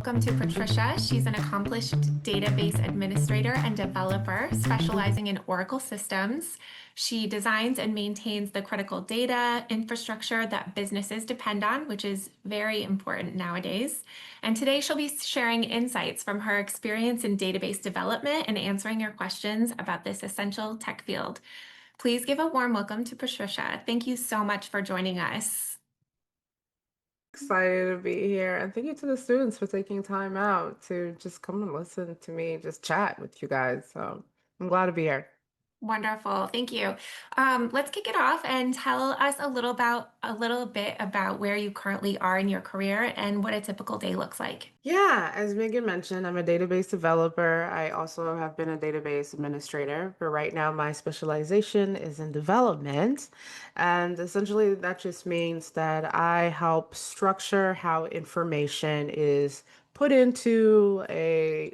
welcome to Patricia. She's an accomplished database administrator and developer specializing in Oracle systems. She designs and maintains the critical data infrastructure that businesses depend on, which is very important nowadays. And today she'll be sharing insights from her experience in database development and answering your questions about this essential tech field. Please give a warm welcome to Patricia. Thank you so much for joining us. Excited to be here, and thank you to the students for taking time out to just come and listen to me just chat with you guys. So I'm glad to be here. Wonderful. Thank you. Let's kick it off and tell us a little bit about where you currently are in your career and what a typical day looks like. Yeah, as Megan mentioned, I'm a database developer. I also have been a database administrator, but right now my specialization is in development. And essentially, that just means that I help structure how information is put into to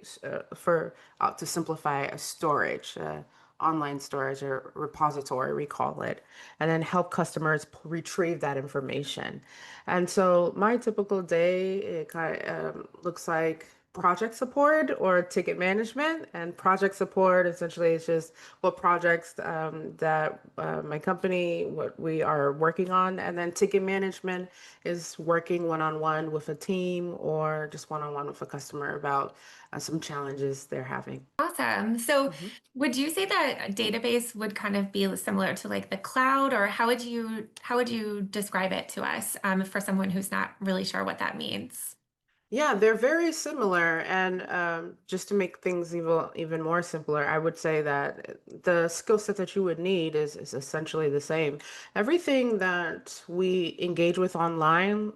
simplify a storage, online storage or repository, we call it, and then help customers retrieve that information. And so my typical day, it kind of looks like project support or ticket management. And project support essentially is just what projects that my company, what we are working on. And then ticket management is working one-on-one with a team or just one-on-one with a customer about some challenges they're having. Awesome. So, would you say that a database would kind of be similar to like the cloud, or how would you describe it to us for someone who's not really sure what that means? Yeah, they're very similar. And just to make things even more simpler, I would say that the skill set that you would need is essentially the same. Everything that we engage with online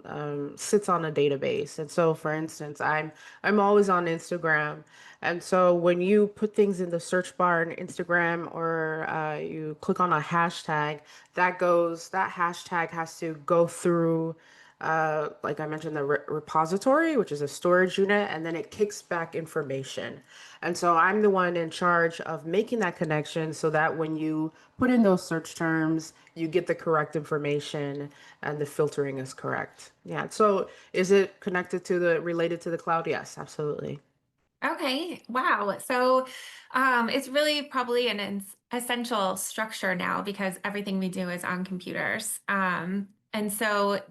sits on a database. And so, for instance, I'm always on Instagram. And so when you put things in the search bar on Instagram or you click on a hashtag, that hashtag has to go through like I mentioned, the repository, which is a storage unit, and then it kicks back information. And so I'm the one in charge of making that connection so that when you put in those search terms, you get the correct information and the filtering is correct. Yeah. So is it connected to related to the cloud? Yes, absolutely. Okay, wow. So, it's really probably an essential structure now because everything we do is on computers. And so,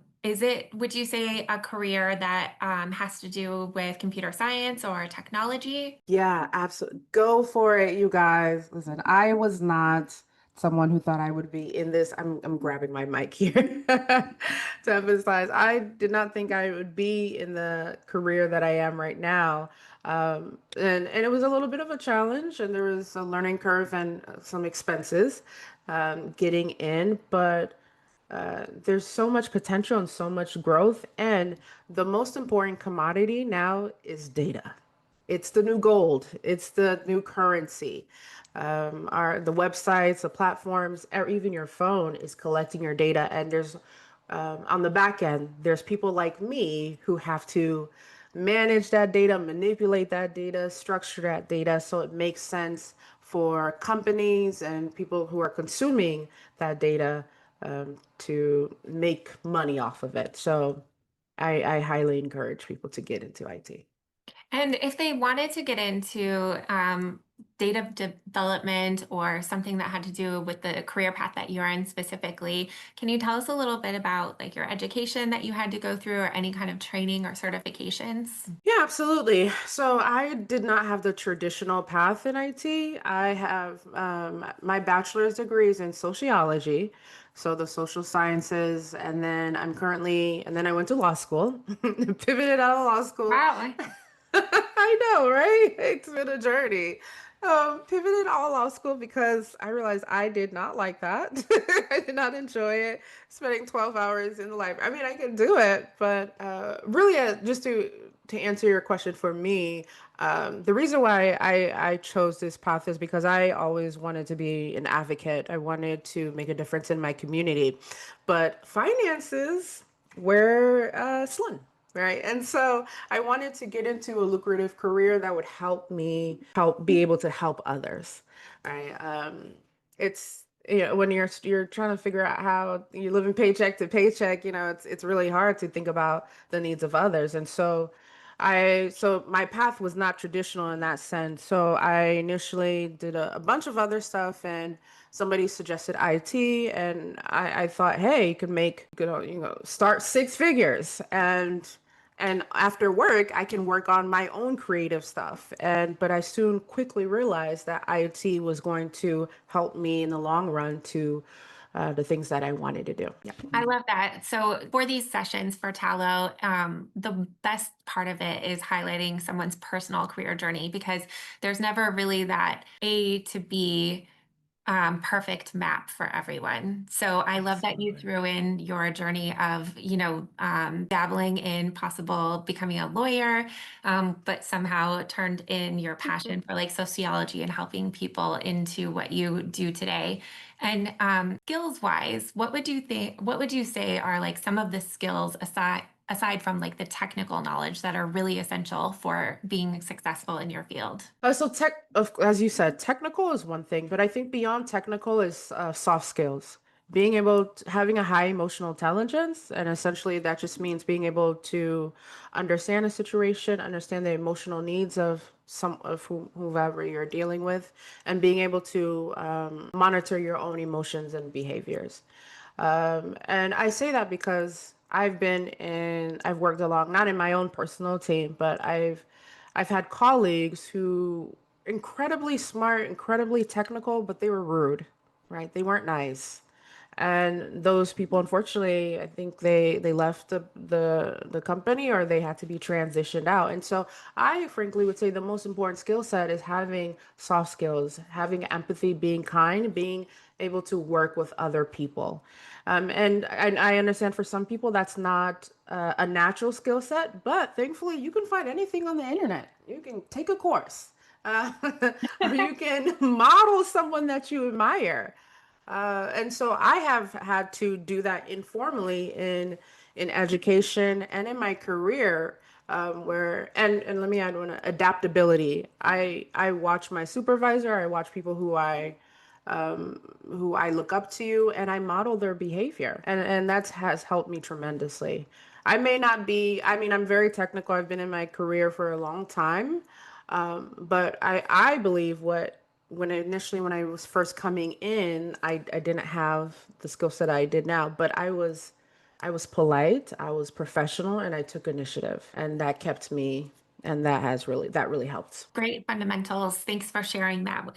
would you say a career that has to do with computer science or technology? Yeah, absolutely. Go for it, you guys. Listen, I was not someone who thought I would be in this. I'm grabbing my mic here to emphasize. I did not think I would be in the career that I am right now. And it was a little bit of a challenge, and there was a learning curve and some expenses getting in, but there's so much potential and so much growth. And the most important commodity now is data. It's the new gold. It's the new currency. The websites, the platforms, or even your phone is collecting your data. And there's on the back end, there's people like me who have to manage that data, manipulate that data, structure that data so it makes sense for companies and people who are consuming that data to make money off of it. So I highly encourage people to get into IT. And if they wanted to get into data development or something that had to do with the career path that you're in specifically, can you tell us a little bit about like your education that you had to go through or any kind of training or certifications? Yeah, absolutely. So I did not have the traditional path in IT. I have my bachelor's degree is in sociology, so the social sciences, and then and then I went to law school, pivoted out of law school. Wow. I know, right? It's been a journey. Pivoted out of law school because I realized I did not like that. I did not enjoy it, spending 12 hours in the library. I mean, I could do it, but really, just to answer your question for me, the reason why I chose this path is because I always wanted to be an advocate. I wanted to make a difference in my community, but finances were slim. Right. And so I wanted to get into a lucrative career that would help me help be able to help others. Right. It's when you're trying to figure out how you're living paycheck to paycheck, it's really hard to think about the needs of others. And so So my path was not traditional in that sense. So I initially did a bunch of other stuff, and somebody suggested IT, and I thought, hey, you could make, start six figures, and after work, I can work on my own creative stuff. But I soon quickly realized that IT was going to help me in the long run to the things that I wanted to do. Yeah. I love that. So for these sessions for Tallo, the best part of it is highlighting someone's personal career journey because there's never really that A to B perfect map for everyone. So I love that you Absolutely. threw in your journey of, dabbling in possible becoming a lawyer, but somehow turned in your passion for like sociology and helping people into what you do today. And skills wise, what would you think, what would you say are like some of the skills aside from like the technical knowledge that are really essential for being successful in your field? As you said, technical is one thing, but I think beyond technical is soft skills. Being able to, having a high emotional intelligence, and essentially that just means being able to understand a situation, understand the emotional needs of whoever you're dealing with, and being able to monitor your own emotions and behaviors. And I say that because I've worked along, not in my own personal team, but I've had colleagues who incredibly smart, incredibly technical, but they were rude, right? They weren't nice. And those people, unfortunately, I think they left the company or they had to be transitioned out. And so I frankly would say the most important skill set is having soft skills, having empathy, being kind, being able to work with other people. And I understand for some people that's not a natural skill set, but thankfully you can find anything on the internet. You can take a course, uh, or you can model someone that you admire. And so I have had to do that informally in education and in my career, where and let me add one adaptability. I watch my supervisor, I watch people who I look up to, and I model their behavior, and that has helped me tremendously. I may not be, I mean, I'm very technical. I've been in my career for a long time, but I believe when I was first coming in, I didn't have the skill set I did now, but I was polite, I was professional, and I took initiative, and that kept me, and that really helped. Great fundamentals. Thanks for sharing that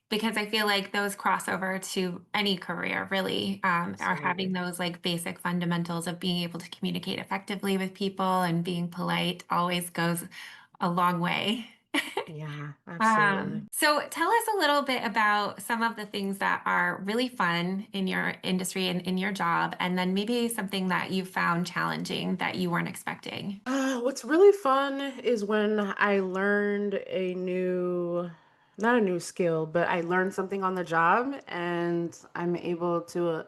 because I feel like those cross over to any career really are having Absolutely. those like basic fundamentals of being able to communicate effectively with people and being polite always goes a long way. Yeah, absolutely. So tell us a little bit about some of the things that are really fun in your industry and in your job, and then maybe something that you found challenging that you weren't expecting. What's really fun is when I learned not a new skill, but I learned something on the job and I'm able to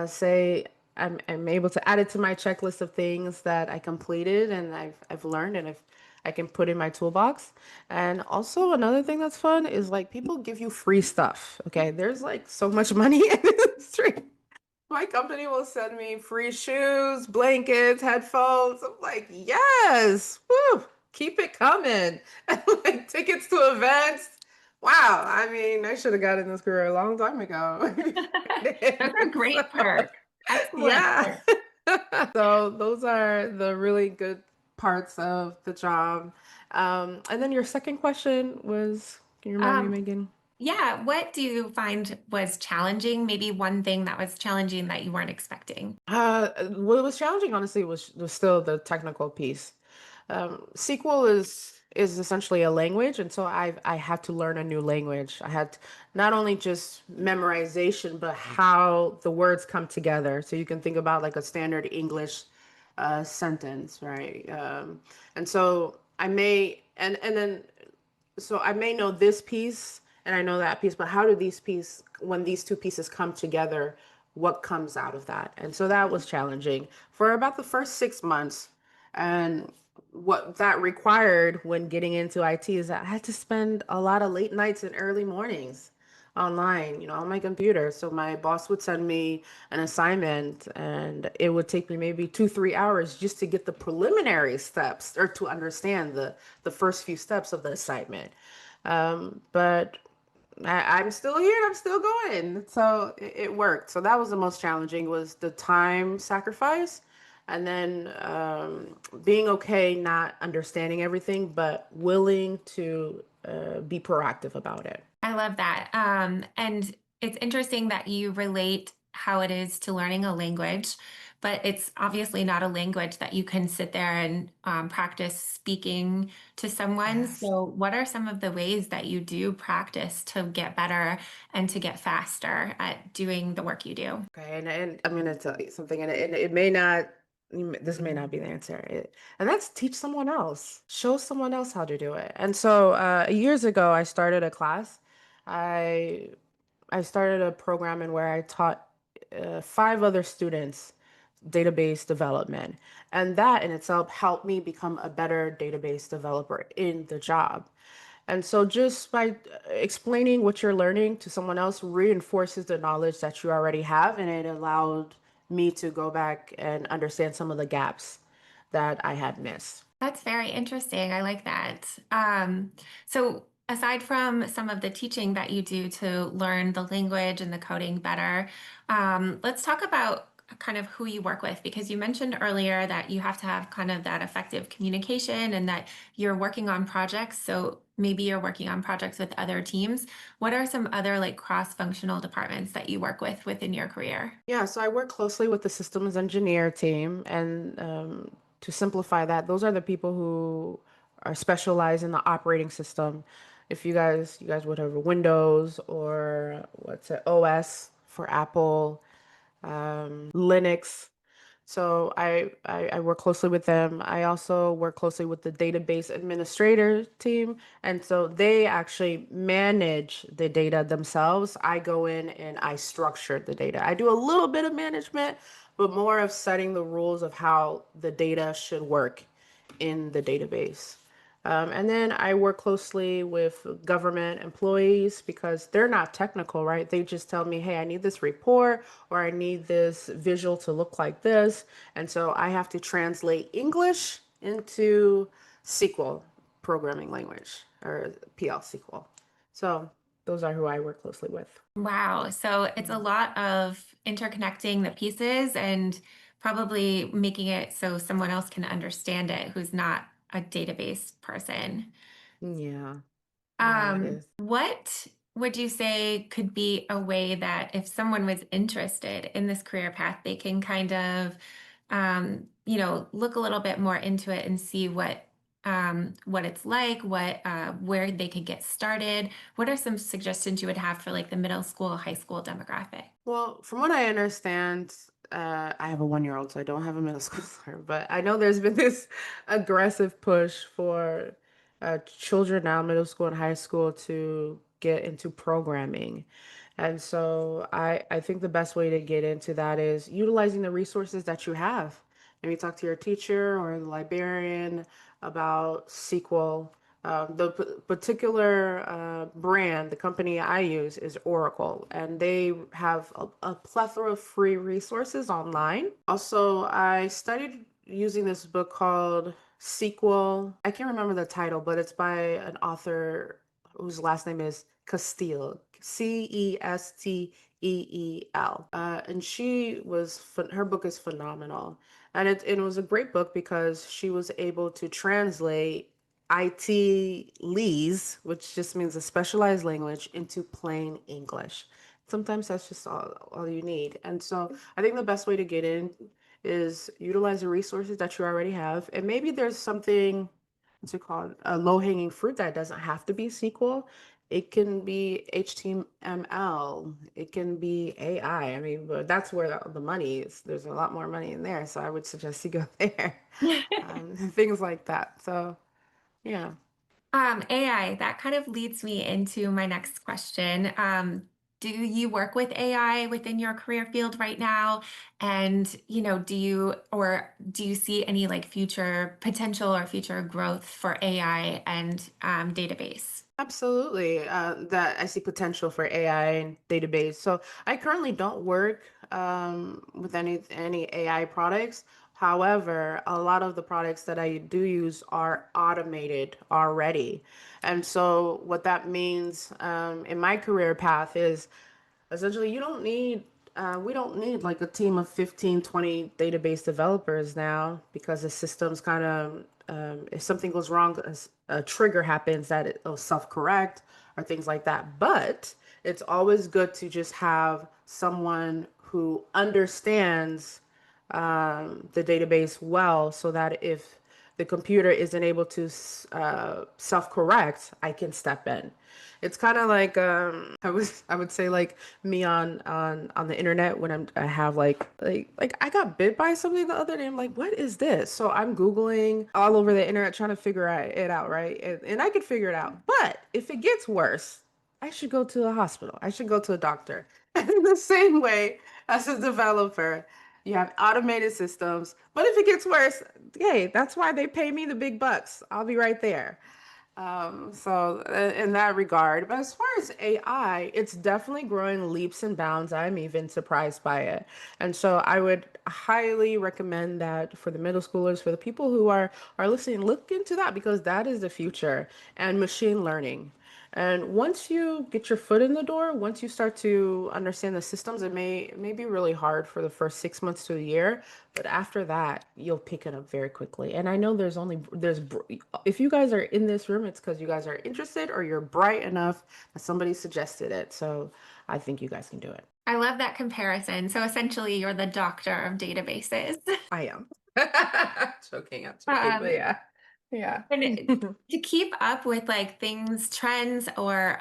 say I'm able to add it to my checklist of things that I completed and I've learned and I can put in my toolbox. And also another thing that's fun is like people give you free stuff. Okay, there's like so much money in the industry. My company will send me free shoes, blankets, headphones. I'm like, yes, woo, keep it coming. And like tickets to events. Wow, I mean, I should have gotten this career a long time ago. Those are great So, perks. Excellent yeah. perks. So those are the really good parts of the job. And then your second question was, can you remind me, Um, Megan? yeah, what do you find was challenging? Maybe one thing that was challenging that you weren't expecting. What was challenging, honestly, was still the technical piece. SQL is essentially a language, and so I had to learn a new language. I had not only just memorization, but how the words come together. So you can think about like a standard English sentence, right? And so and then so I may know this piece and I know that piece, but how do when these two pieces come together, what comes out of that? And so that was challenging for about the first 6 months. And what that required when getting into IT is that I had to spend a lot of late nights and early mornings online, on my computer. So my boss would send me an assignment and it would take me maybe 2, 3 hours just to get the preliminary steps or to understand the first few steps of the assignment. But I'm still here. I'm still going. So it worked. So that was the most challenging was the time sacrifice, and then being okay not understanding everything, but willing to be proactive about it. I love that. And it's interesting that you relate how it is to learning a language, but it's obviously not a language that you can sit there and practice speaking to someone. Yes. So, what are some of the ways that you do practice to get better and to get faster at doing the work you do? Okay, and I'm gonna tell you something, and it may not, this may not be the answer, and that's teach someone else, show someone else how to do it. And so years ago, I started a class. I I started a program in where I taught 5 other students database development, and that in itself helped me become a better database developer in the job. And so just by explaining what you're learning to someone else reinforces the knowledge that you already have, and it allowed me to go back and understand some of the gaps that I had missed. That's very interesting. I like that. So, aside from some of the teaching that you do to learn the language and the coding better, let's talk about kind of who you work with because you mentioned earlier that you have to have kind of that effective communication and that you're working on projects. So, maybe you're working on projects with other teams. What are some other like cross functional departments that you work with within your career? Yeah, so I work closely with the systems engineer team, and to simplify that, those are the people who are specialized in the operating system. If you guys would have Windows or what's it, OS for Apple, Linux. So I work closely with them. I also work closely with the database administrator team. And so they actually manage the data themselves. I go in and I structure the data. I do a little bit of management, but more of setting the rules of how the data should work in the database. And then I work closely with government employees because they're not technical, right? They just tell me, hey, I need this report or I need this visual to look like this. And so I have to translate English into SQL programming language or PL SQL. So those are who I work closely with. Wow. So it's a lot of interconnecting the pieces and probably making it so someone else can understand it who's not a database person. Yeah, yeah, it is. What would you say could be a way that if someone was interested in this career path, they can kind of, look a little bit more into it and see what it's like, where they could get started. What are some suggestions you would have for like the middle school, high school demographic? Well, from what I understand, I have a 1 year old, so I don't have a middle schooler, but I know there's been this aggressive push for children now, middle school and high school, to get into programming. And so I think the best way to get into that is utilizing the resources that you have. Maybe talk to your teacher or the librarian about SQL. Particular brand, the company I use is Oracle, and they have a plethora of free resources online. Also, I studied using this book called Sequel. I can't remember the title, but it's by an author whose last name is Castile, Cesteel. And her book is phenomenal. And it was a great book because she was able to translate IT lees, which just means a specialized language, into plain English. Sometimes that's just all you need. And so I think the best way to get in is utilize the resources that you already have. And maybe there's something, what's it called, a low-hanging fruit that doesn't have to be SQL. It can be HTML. It can be AI. I mean, but that's where the money is. There's a lot more money in there. So I would suggest you go there. Things like that. So, yeah. AI, that kind of leads me into my next question. do you work with AI within your career field right now? And, do you see any like future potential or future growth for AI and database? Absolutely. That I see potential for AI and database. So I currently don't work with any AI products. However, a lot of the products that I do use are automated already. And so what that means in my career path is essentially, we don't need like a team of 15, 20 database developers now because the system's kind of, if something goes wrong, a trigger happens that it'll self-correct or things like that. But it's always good to just have someone who understands the database well so that if the computer isn't able to self-correct, I can step in. It's kind of like I would say like me on the internet when I have like I got bit by something the other day. I'm like, what is this? So I'm Googling all over the internet trying to figure it out, right? And I could figure it out. But if it gets worse, I should go to a hospital. I should go to a doctor. And in the same way as a developer, you have automated systems. But if it gets worse, hey, that's why they pay me the big bucks. I'll be right there. In that regard, but as far as AI, it's definitely growing leaps and bounds. I'm even surprised by it. And so I would highly recommend that for the middle schoolers, for the people who are listening, look into that because that is the future and machine learning. And once you get your foot in the door, once you start to understand the systems, it may be really hard for the first 6 months to a year, but after that, you'll pick it up very quickly. And I know if you guys are in this room, it's because you guys are interested or you're bright enough that somebody suggested it. So I think you guys can do it. I love that comparison. So essentially, you're the doctor of databases. I am. I'm joking, but Um, yeah. Yeah. to keep up with like things, trends, or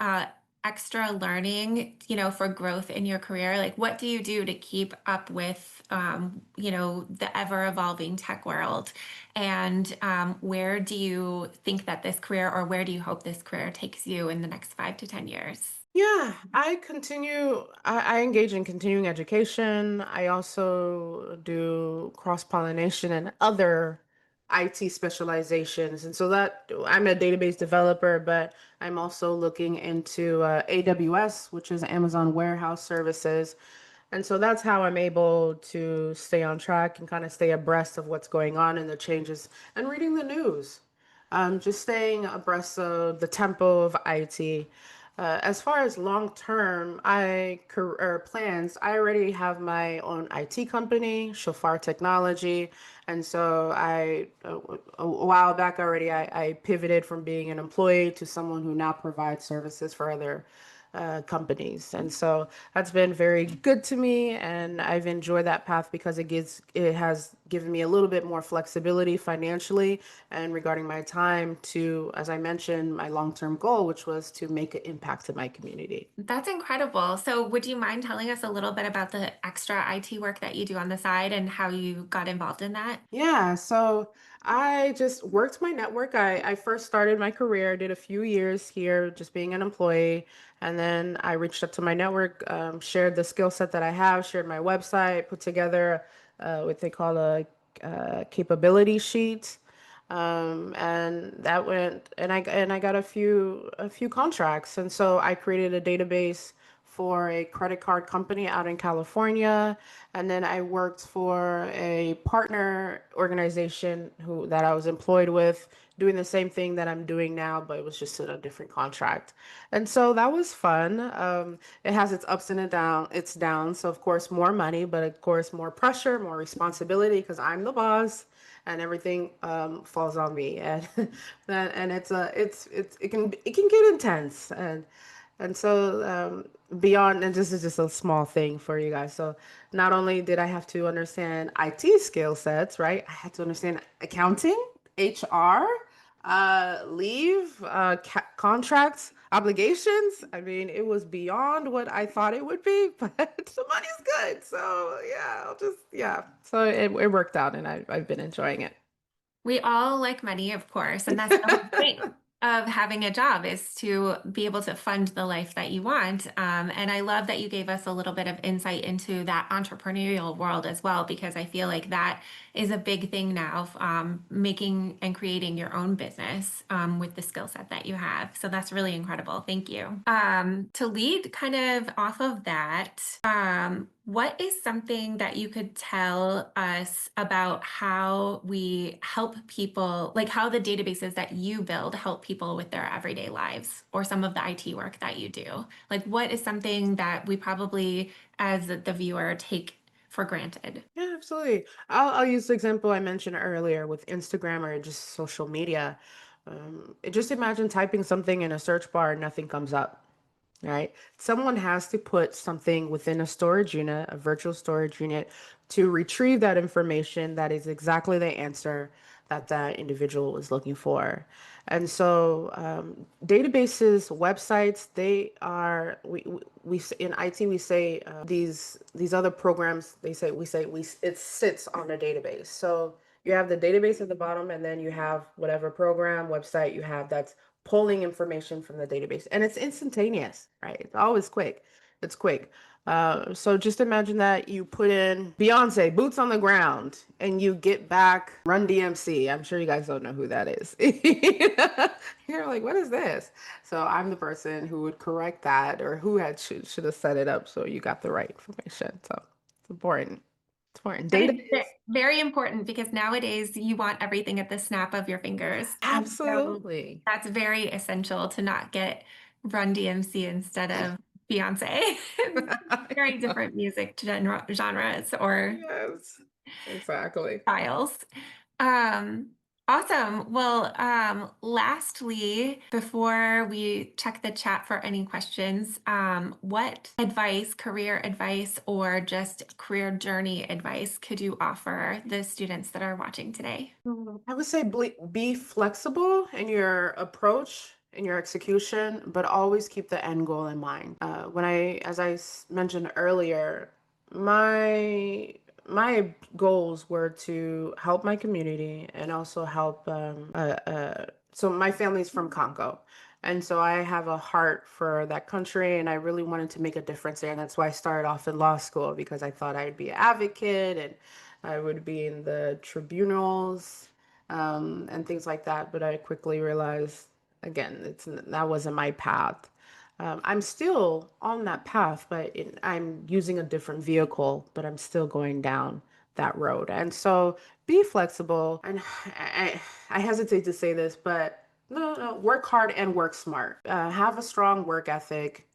extra learning, for growth in your career, like what do you do to keep up with, the ever evolving tech world? And where do you think that this career, or where do you hope this career takes you in the next 5 to 10 years? Yeah, I engage in continuing education. I also do cross-pollination and other IT specializations. And so that I'm a database developer, but I'm also looking into AWS, which is Amazon Warehouse Services. And so that's how I'm able to stay on track and kind of stay abreast of what's going on and the changes and reading the news. Just staying abreast of the tempo of IT. As far as long term, career plans, I already have my own IT company, Shofar Technology, and so a while back already, I pivoted from being an employee to someone who now provides services for other companies. And so that's been very good to me, and I've enjoyed that path because it has given me a little bit more flexibility financially and regarding my time to, as I mentioned, my long-term goal, which was to make an impact in my community. That's incredible. So, would you mind telling us a little bit about the extra IT work that you do on the side and how you got involved in that? Yeah, so I just worked my network. I first started my career, did a few years here just being an employee, and then I reached out to my network, shared the skill set that I have, shared my website, put together what they call a capability sheet. And that went, and I got a few contracts, and so I created a database for a credit card company out in California, and then I worked for a partner organization who that I was employed with, doing the same thing that I'm doing now, but it was just in a different contract, and so that was fun. It has its ups and its downs. So of course more money, but of course more pressure, more responsibility because I'm the boss and everything falls on me and it can get intense and so beyond, and this is just a small thing for you guys. So not only did I have to understand IT skill sets, right? I had to understand accounting, HR, leave, contracts, obligations. I mean, it was beyond what I thought it would be, but the money's good. So yeah, yeah. So it worked out and I've been enjoying it. We all like money, of course, and that's the whole point. of having a job is to be able to fund the life that you want. And I love that you gave us a little bit of insight into that entrepreneurial world as well, because I feel like that is a big thing now, making and creating your own business with the skill set that you have. So that's really incredible. Thank you. To lead kind of off of that, what is something that you could tell us about how we help people, like how the databases that you build help people with their everyday lives, or some of the IT work that you do? Like, what is something that we probably, as the viewer, take for granted? Yeah, absolutely. I'll use the example I mentioned earlier with Instagram or just social media. Just imagine typing something in a search bar and nothing comes up, right? Someone has to put something within a storage unit, a virtual storage unit, to retrieve that information that is exactly the answer that that individual is looking for. And so, databases, websites, they are we in IT we say these other programs. We say it sits on a database. So you have the database at the bottom, and then you have whatever program, website you have that's pulling information from the database, and it's instantaneous, right? It's always quick. It's quick. So just imagine that you put in Beyonce, boots on the ground, and you get back Run DMC. I'm sure you guys don't know who that is. You're like, what is this? So I'm the person who would correct that, or who should have set it up so you got the right information. So it's important. It's important. That is Database. very important, because nowadays you want everything at the snap of your fingers. And so Absolutely. that's very essential to not get Run DMC instead of Beyonce. Very different music genres or Yes, exactly. styles. Um, awesome. Well, lastly, before we check the chat for any questions, what advice, career advice, or just career journey advice could you offer the students that are watching today? I would say be flexible in your approach, in your execution, but always keep the end goal in mind. As mentioned earlier, my my goals were to help my community and also help. So my family's from Congo, and so I have a heart for that country, and I really wanted to make a difference there. And that's why I started off in law school, because I thought I'd be an advocate and I would be in the tribunals, and things like that. But I quickly realized, again, that wasn't my path. I'm still on that path, but I'm using a different vehicle, but I'm still going down that road. And so be flexible. And I hesitate to say this, but no, work hard and work smart. Have a strong work ethic.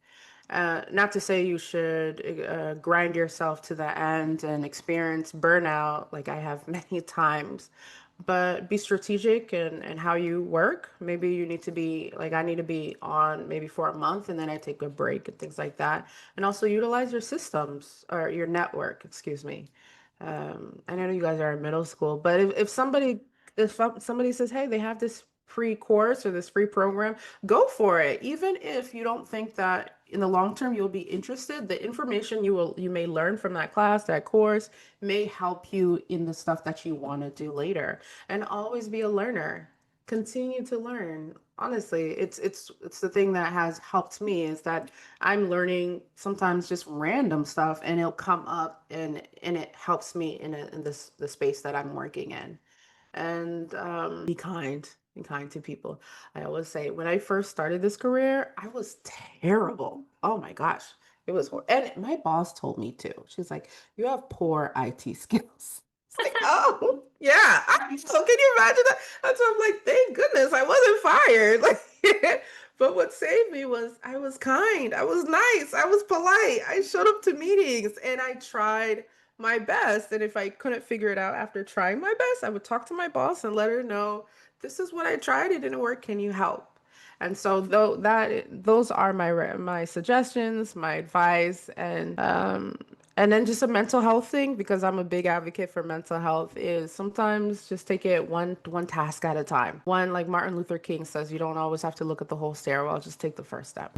Not to say you should grind yourself to the end and experience burnout like I have many times, but be strategic in how you work. Maybe you need to be like, I need to be on maybe for a month and then I take a break and things like that. And also utilize your systems or your network, excuse me. I know you guys are in middle school, but if somebody says, hey, they have this free course or this free program, go for it. Even if you don't think that in the long term you'll be interested, the information you may learn from that class, that course, may help you in the stuff that you want to do later. And always be a learner. Continue to learn. Honestly, it's the thing that has helped me, is that I'm learning sometimes just random stuff, and it'll come up, and it helps me in this the space that I'm working in. And be kind to people. I always say, when I first started this career, I was terrible. Oh my gosh, it was and my boss told me too. She's like, you have poor IT skills. It's like, oh yeah. So can you imagine that? That's why I'm like, thank goodness I wasn't fired. Like, but what saved me was I was kind, I was nice, I was polite, I showed up to meetings, and I tried my best. And if I couldn't figure it out after trying my best, I would talk to my boss and let her know, this is what I tried, it didn't work. Can you help? And so those are my suggestions, my advice, and then just a mental health thing, because I'm a big advocate for mental health, is sometimes just take it one task at a time. One, like Martin Luther King says, you don't always have to look at the whole stairwell, just take the first step.